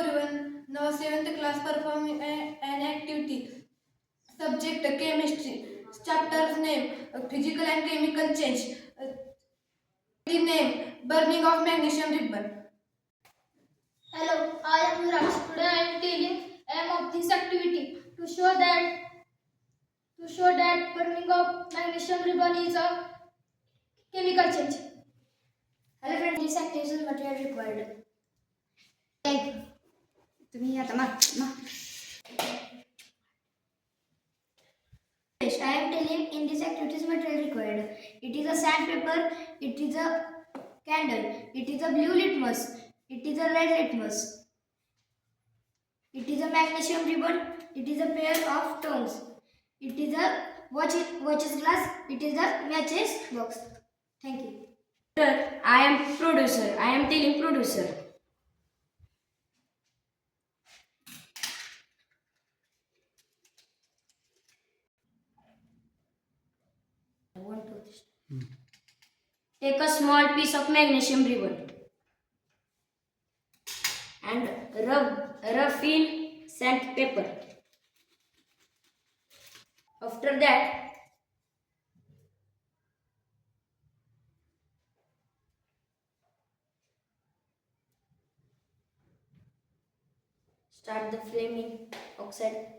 everyone. Now 7th class performing an activity. Subject chemistry. Chapter's name physical and chemical change. The name burning of magnesium ribbon. Hello, I am Raj. Today I am telling aim of this activity to show that burning of magnesium ribbon is a chemical change. Hello friends, this activity is material required. तुम्ही आता I am telling in this activity material required. It is a sandpaper, it is a candle, it is a blue litmus, it is a red litmus, it is a magnesium ribbon, it is a pair of tongs, it is a watches glass, it is a matches box. Thank you. Sir, I am producer. I am telling producer. Take a small piece of magnesium ribbon and rub in sandpaper. After that, start the flaming oxide.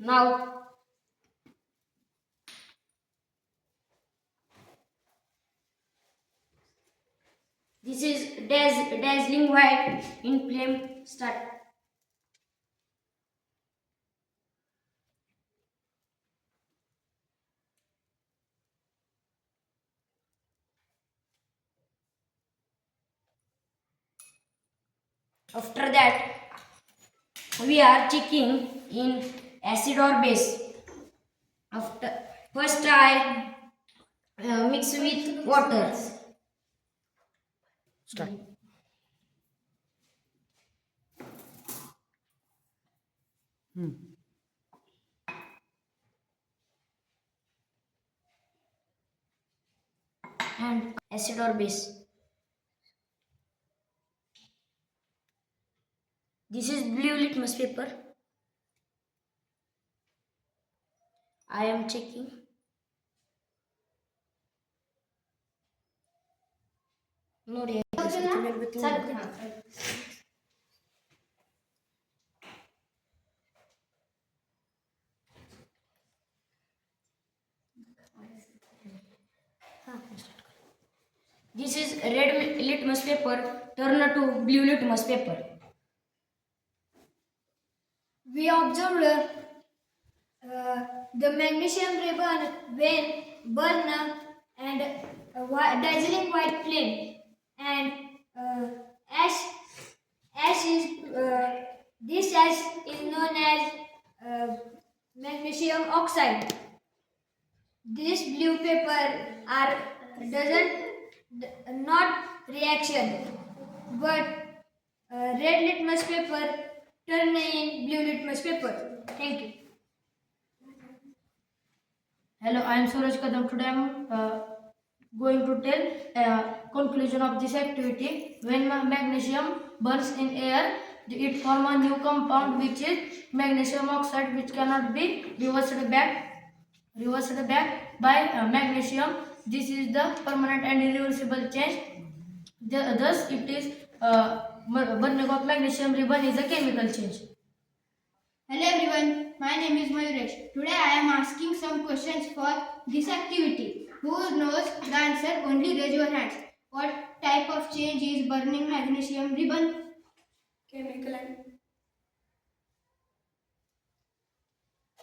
Now, this is dazzling white in flame start. After that, we are checking in acid or base. First I mix with water. Start. And acid or base. This is blue litmus paper. I am checking. No reaction. This is red litmus paper turned to blue litmus paper. We observed the magnesium ribbon when burn and dazzling white flame and ash is this ash is known as magnesium oxide. This blue paper are doesn't not reaction, but red litmus paper turn in blue litmus paper. Thank you. Hello, I am Suraj Kadam. Today I am going to tell conclusion of this activity. When magnesium burns in air, it forms a new compound which is magnesium oxide, which cannot be reversed back by magnesium. This is the permanent and irreversible change. Thus, it is burning of magnesium ribbon is a chemical change. Hello everyone, my name is Mayuresh. Today I am asking some questions for this activity. Who knows the answer? Only raise your hands. What type of change is burning magnesium ribbon? Chemical and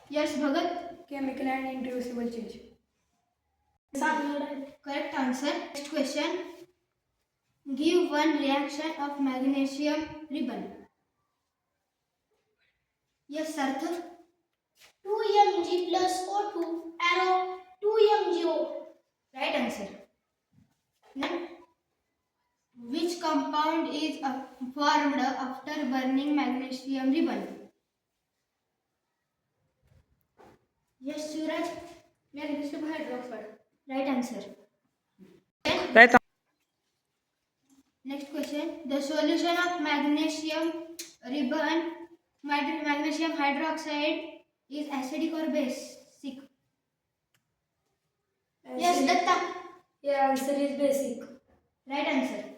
Yes, Bhagat. chemical and irreversible change. Correct answer. Next question. Give one reaction of magnesium ribbon. Yes, Sarthak. 2 mg plus O2 arrow 2 mgo. Right answer. Next. Which compound is formed after burning magnesium ribbon? Yes, Suraj. Magnesium hydroxide. Right answer. Right. Next question. The solution of magnesium ribbon, magnesium hydroxide is acidic or basic? Yes, Datta. Your answer is basic. Right answer.